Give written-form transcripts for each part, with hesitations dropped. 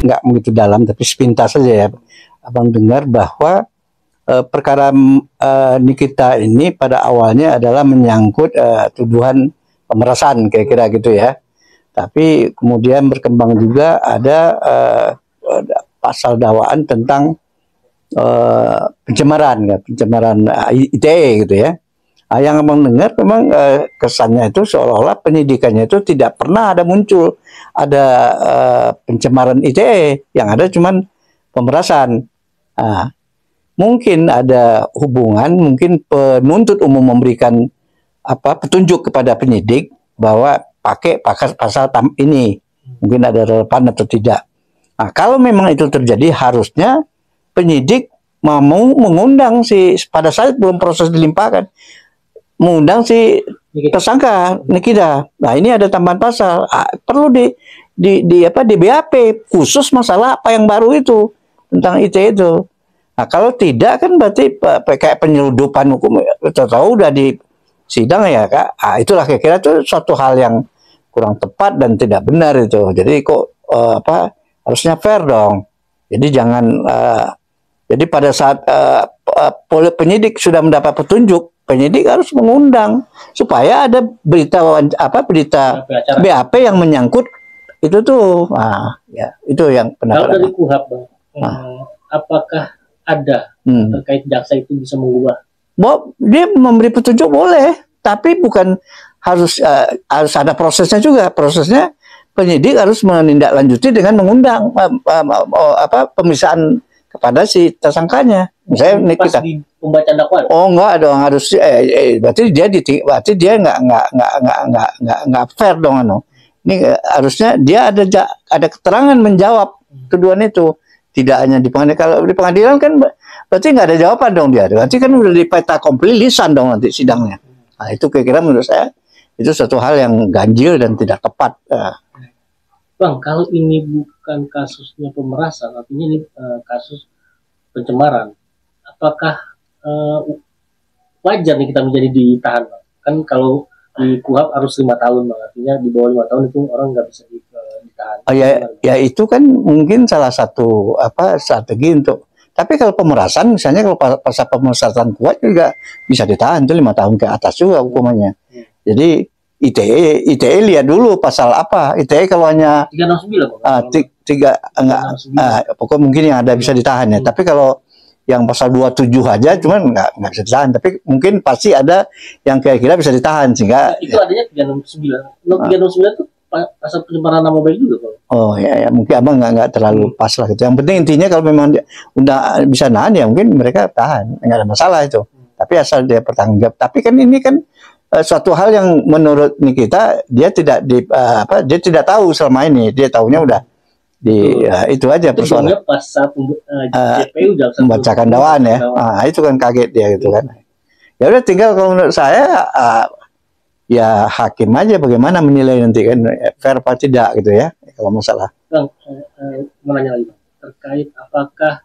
nggak begitu dalam, tapi sepintas saja ya. Abang dengar bahwa perkara Nikita ini pada awalnya adalah menyangkut tuduhan pemerasan, kira-kira gitu ya. Tapi kemudian berkembang juga ada pasal dakwaan tentang pencemaran, ya, pencemaran ITE gitu ya. Yang abang dengar memang kesannya itu seolah-olah penyidikannya itu tidak pernah ada muncul ada pencemaran ITE, yang ada cuman pemerasan. Nah, mungkin ada hubungan, mungkin penuntut umum memberikan petunjuk kepada penyidik bahwa pakai pasal ini, mungkin ada relevan atau tidak. Nah, kalau memang itu terjadi, harusnya penyidik mau mengundang pada saat belum proses dilimpahkan, mengundang si tersangka Nikita. Nah, ini ada tambahan pasal, perlu di BAP khusus masalah apa yang baru itu tentang ITE itu. Nah, kalau tidak kan berarti kayak penyeludupan hukum, tahu udah di sidang ya Kak. Itulah kira-kira itu suatu hal yang kurang tepat dan tidak benar itu. Jadi kok harusnya fair dong. Jadi jangan jadi pada saat penyidik sudah mendapat petunjuk, penyidik harus mengundang supaya ada berita BAP yang menyangkut itu tuh. Nah, ya, itu yang pendapat. Kalau dari KUHAP, Bang, apakah ada terkait jaksa itu bisa mengubah? Dia memberi petunjuk boleh, tapi bukan harus ada prosesnya juga. Prosesnya penyidik harus menindaklanjuti dengan mengundang pemeriksaan kepada si tersangkanya. Misalnya Nikita. Di pembacaan dakwaan. Oh enggak dong, harus berarti dia nggak fair dong Ini harusnya dia ada keterangan menjawab tuduhan itu. Tidak hanya di pengadilan. Kalau di pengadilan kan berarti nggak ada jawaban dong dia. Berarti kan udah di peta komplit lisan dong nanti sidangnya. Nah, itu kira-kira menurut saya itu suatu hal yang ganjil dan tidak tepat. Bang, kalau ini bukan kasusnya pemerasan, artinya ini kasus pencemaran, apakah wajar nih kita menjadi ditahan, Bang? Kan kalau di KUHAP harus 5 tahun, Bang. Artinya di bawah 5 tahun itu orang nggak bisa ditahan. Ya itu kan mungkin salah satu strategi untuk. Tapi kalau pemerasan, misalnya kalau pasal pemerasan kuat juga bisa ditahan tuh 5 tahun ke atas juga hukumannya. Jadi ITE lihat dulu pasal apa. ITE kalau hanya 369 pokoknya mungkin yang ada bisa ditahan ya. Tapi kalau yang pasal 27 aja cuman nggak bisa ditahan. Tapi mungkin pasti ada yang kira-kira bisa ditahan sehingga itu adanya 369. 369 itu pasal pencemaran nama baik juga, Bang. Oh ya mungkin abang nggak terlalu pas lah gitu. Yang penting intinya kalau memang udah bisa nahan ya mungkin mereka tahan, nggak ada masalah itu. Tapi asal dia bertanggung jawab. Tapi kan ini kan suatu hal yang menurut Nikita dia tidak dia tidak tahu selama ini. Dia tahunya udah itu aja persoalan. Pas saat JPU membacakan dakwaan ya. Itu kan kaget dia gitu kan. Ya udah tinggal kalau menurut saya ya hakim aja bagaimana menilai nanti kan fair apa tidak gitu ya kalau masalah. Bang, mau nanya lagi, Bang, terkait apakah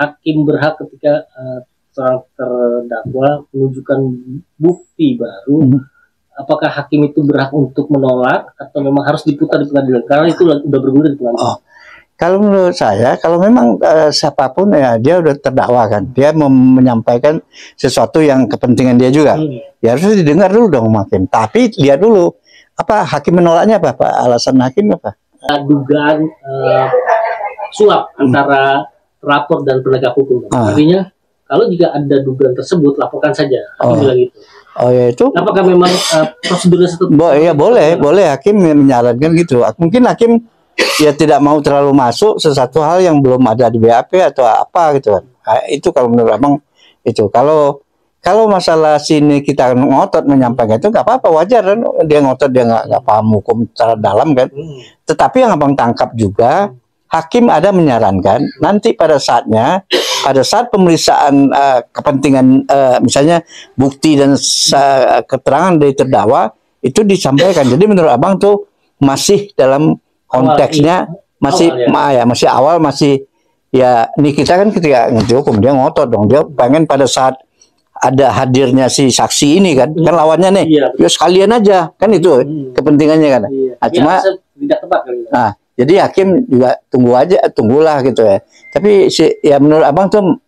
hakim berhak ketika seorang terdakwa menunjukkan bukti baru, apakah hakim itu berhak untuk menolak atau memang harus diputar di pengadilan karena itu udah bergulir di pengadilan? Kalau menurut saya, kalau memang siapapun ya dia udah terdakwa kan, dia menyampaikan sesuatu yang kepentingan dia juga, ya harus didengar dulu dong hakim. Tapi lihat dulu apa hakim menolaknya apa, alasan hakim apa? Dugaan suap antara terlapor dan penegak hukum. Artinya kalau jika ada dugaan tersebut laporkan saja. Hakim bilang gitu. Oh ya itu. Apakah memang prosedurnya ya boleh hakim menyarankan gitu. Mungkin hakim ya tidak mau terlalu masuk sesuatu hal yang belum ada di BAP atau apa gitu kan. Itu kalau menurut abang itu. Kalau masalah sini kita ngotot menyampaikan itu nggak apa-apa, wajar kan, dia ngotot, dia nggak paham hukum secara dalam kan. Tetapi yang abang tangkap juga hakim ada menyarankan nanti pada saat pemeriksaan kepentingan misalnya bukti dan keterangan dari terdakwa itu disampaikan. Jadi menurut abang tuh masih dalam konteksnya masih awal, masih ya Nikita kan ketika ngerti hukum dia ngotot dong, dia pengen pada saat ada hadirnya si saksi ini kan lawannya nih, ya sekalian aja kan itu kepentingannya kan. Cuma Jadi hakim juga tunggulah gitu ya. Tapi ya menurut abang tuh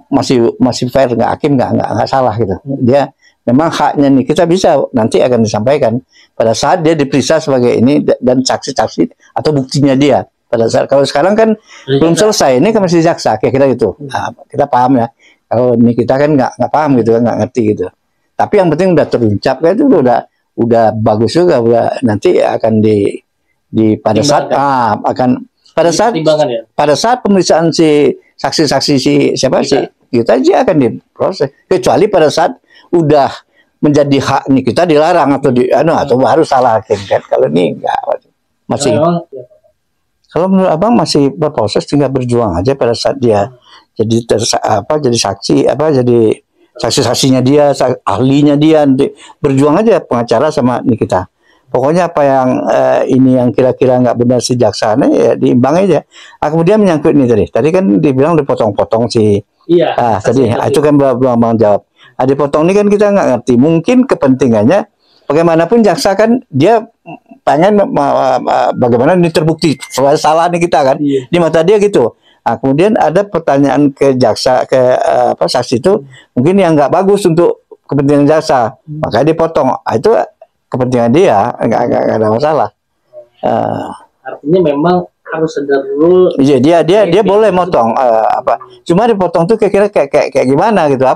masih fair, nggak, hakim nggak salah gitu. Dia memang haknya nih, kita bisa nanti akan disampaikan pada saat dia diperiksa sebagai ini dan saksi-saksi atau buktinya dia pada saat. Kalau sekarang kan belum selesai, ini kan masih jaksa, kira-kira gitu. Nah, kita paham ya. Kalau ini kita kan nggak paham gitu kan, nggak ngerti gitu. Tapi yang penting udah terucap kan, itu udah bagus juga, udah nanti akan di pada saat akan pada saat pemeriksaan si saksi-saksi siapa sih kita aja akan diproses, kecuali pada saat udah menjadi hak nih kita dilarang atau atau baru salah hakim kan. Kalau ini enggak, masih kalau menurut abang masih berproses, tinggal berjuang aja pada saat dia jadi jadi saksi jadi saksi-saksinya dia, ahlinya dia, berjuang aja pengacara sama nih kita. Pokoknya apa yang ini yang kira-kira nggak benar si jaksanya ya diimbang aja. Kemudian menyangkut ini tadi kan dibilang dipotong-potong si tadi itu kan belum abang jawab. Dipotong ini kan kita nggak ngerti. Mungkin kepentingannya bagaimanapun jaksa kan dia pengen bagaimana ini terbukti salah nih kita kan di mata dia gitu. Kemudian ada pertanyaan ke jaksa saksi itu mungkin yang nggak bagus untuk kepentingan jaksa, makanya dipotong. Itu kepentingan dia, nggak ada masalah. Artinya memang harus ada rule. Iya, dia boleh motong cuma dipotong tuh kira-kira kayak gimana gitu,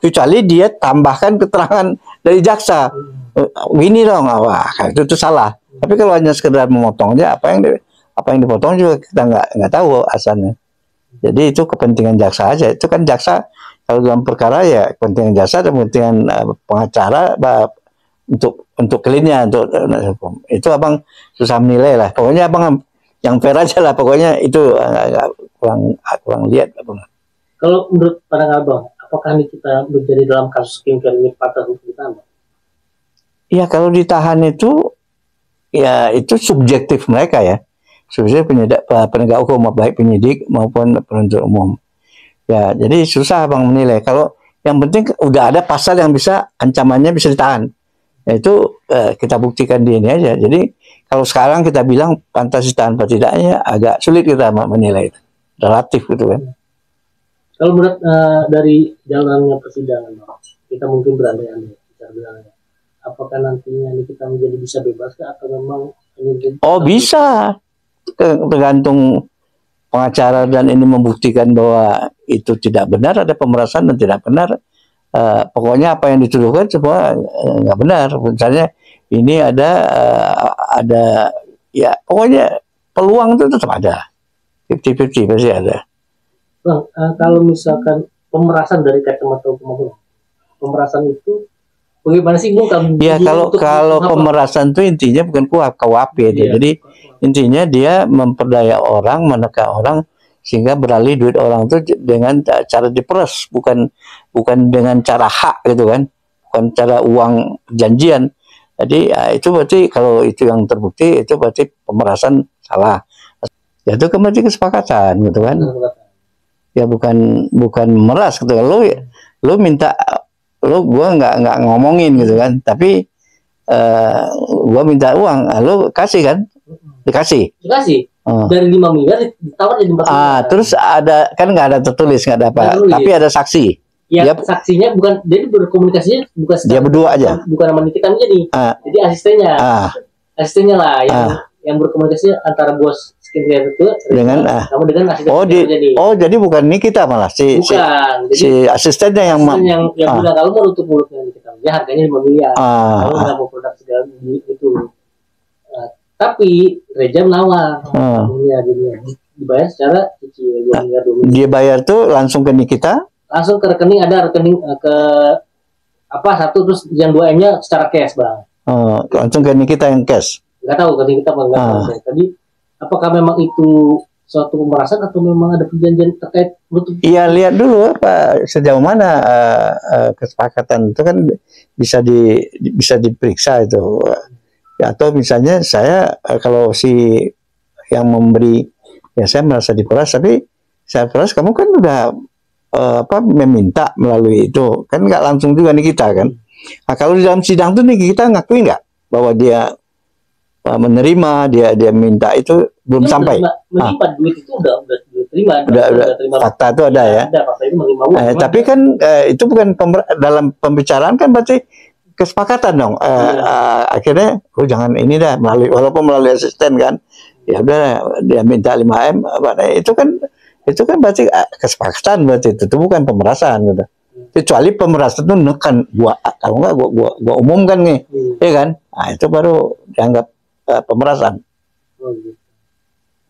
kecuali dia tambahkan keterangan dari jaksa. Gini dong, itu salah. Tapi kalau hanya sekedar memotongnya, apa yang dipotong juga kita nggak tahu asalnya. Jadi itu kepentingan jaksa aja. Itu kan jaksa kalau dalam perkara ya kepentingan jaksa dan kepentingan pengacara untuk kliennya, untuk itu abang susah menilai lah. Pokoknya abang yang fair aja lah. Pokoknya itu kurang lihat abang. Kalau menurut pandangan abang, apakah ini kita menjadi dalam kasus King ini patah hukum kita? Ya kalau ditahan itu ya itu subjektif mereka ya. Subjektif penegak hukum, baik penyidik maupun penuntut umum. Ya jadi susah abang menilai. Kalau yang penting udah ada pasal yang bisa ancamannya bisa ditahan. Itu kita buktikan di ini aja. Jadi kalau sekarang kita bilang pantas ditahan atau tidaknya agak sulit kita menilai, relatif gitu kan. Kalau menurut dari jalannya persidangan, kita mungkin berandai-andai, apakah nantinya ini kita menjadi bisa bebas atau memang ini bisa, tergantung pengacara dan ini membuktikan bahwa itu tidak benar, ada pemerasan dan tidak benar. Pokoknya apa yang dituduhkan semua nggak benar. Misalnya ini ada ya pokoknya peluang itu tetap ada, 50-50 pasti ada. Bang, kalau misalkan pemerasan dari kacamata hukum, pemerasan itu bagaimana sih Bung? Ya kalau pemerasan itu intinya bukan KUHP ya. Jadi intinya dia memperdaya orang, menekan orang sehingga beralih duit orang itu dengan cara diperas, bukan dengan cara hak gitu kan, bukan cara uang perjanjian. Jadi itu berarti kalau itu yang terbukti itu berarti pemerasan salah. Ya itu kembali kesepakatan gitu kan. Ya bukan meras gitu. Lu minta, gua nggak ngomongin gitu kan, tapi gua minta uang, lu kasih kan, dikasih. Dari 5 miliar ditawar jadi 4 miliar. Terus ada kan nggak ada tertulis, nggak ada apa, tapi ada saksi. Ya, saksinya bukan, jadi berkomunikasinya bukan dia berdua aja, bukan sama kita nih. Jadi asistennya lah yang berkomunikasi antara bos skincare itu dengan asisten. Jadi bukan Nikita malah si asistennya yang bilang kalau mau nutup mulutnya Nikita, ya harganya 5 miliar. Kalau nggak mau produk segala itu. Tapi Reza menawar, dibayar secara cicil 2 miliar. Dia bayar tuh langsung ke Nikita? Langsung ke rekening, ada rekening ke satu, terus yang 2M-nya secara cash bang. Langsung ke Nikita yang cash? Nggak tahu, ke Nikita bang. Tadi apakah memang itu suatu pemerasan atau memang ada perjanjian terkait nutup? Iya, lihat dulu sejauh mana kesepakatan itu kan bisa diperiksa itu. Ya, atau misalnya saya kalau si yang memberi, ya saya merasa diperas, tapi saya peras, kamu kan udah meminta melalui itu, kan nggak langsung juga nih kita kan. Nah, kalau di dalam sidang tuh nih kita ngakui nggak bahwa dia menerima, dia minta itu belum Dia sampai. menerima duit itu udah diterima. Udah terima. fakta itu ada ya. Ada fakta itu menerima uang. Tapi kan itu bukan dalam pembicaraan kan berarti kesepakatan dong. Akhirnya jangan ini dah walaupun melalui asisten kan. Ya udah dia minta 5M itu kan berarti kesepakatan, berarti itu bukan pemerasan gitu. Kecuali pemerasan itu nekan kalau enggak gua umumkan nih. Ya kan? Nah, itu baru dianggap pemerasan. Oh, gitu.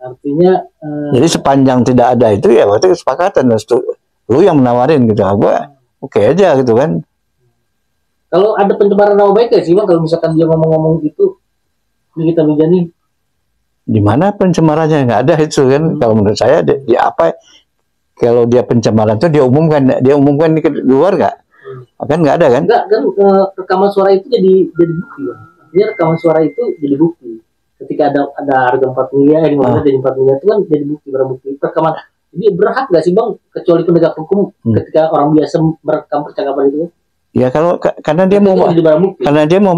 Artinya jadi sepanjang tidak ada itu ya berarti kesepakatan. Lu yang menawarin gitu. Gua oke aja gitu kan. Kalau ada pencemaran nama baik ya sih Bang, kalau misalkan dia ngomong-ngomong gitu, Nikita Mirzani. Di mana pencemarannya? Nggak ada itu kan. Kalau menurut saya dia apa? Kalau dia pencemaran itu dia umumkan di luar nggak? Kan nggak ada kan? Nggak kan, rekaman suara itu jadi bukti Bang. Artinya rekaman suara itu jadi bukti. Ketika ada harga 4 miliar, yang jadi 4 miliar itu kan jadi bukti, barang bukti rekaman. Jadi berhak nggak sih Bang, kecuali penegak hukum ketika orang biasa merekam percakapan itu? Ya karena dia mau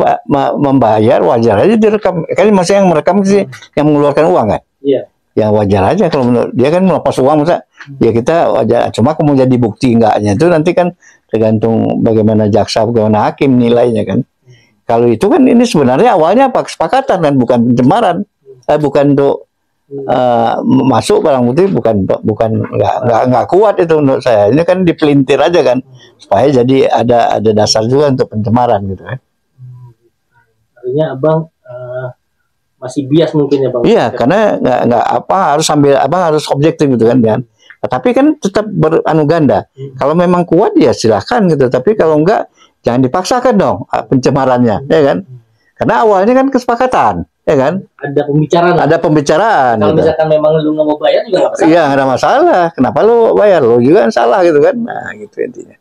membayar, wajar aja direkam. Kan maksudnya yang merekam sih yang mengeluarkan uang kan? Iya. Ya wajar aja kalau menurut dia kan melepas uang masa ya kita wajar. Cuma kemudian jadi bukti enggaknya itu nanti kan tergantung bagaimana jaksa, bagaimana hakim nilainya kan. Kalau itu kan ini sebenarnya awalnya apa kesepakatan kan, bukan pencemaran, bukan untuk masuk barang bukti, bukan nggak kuat itu menurut saya. Ini kan dipelintir aja kan supaya jadi ada dasar juga untuk pencemaran gitu kan. Artinya Abang masih bias mungkin ya Bang. Iya, karena nggak harus objektif gitu kan. Tapi kan tetap ganda. Kalau memang kuat ya silahkan gitu. Tapi kalau enggak jangan dipaksakan dong pencemarannya, ya kan? Karena awalnya kan kesepakatan. Ya kan? Ada pembicaraan. Kalau misalkan memang lu nggak mau bayar juga nggak masalah. Iya, nggak ada masalah. Kenapa lu bayar? Lu juga kan salah gitu kan? Nah, gitu intinya.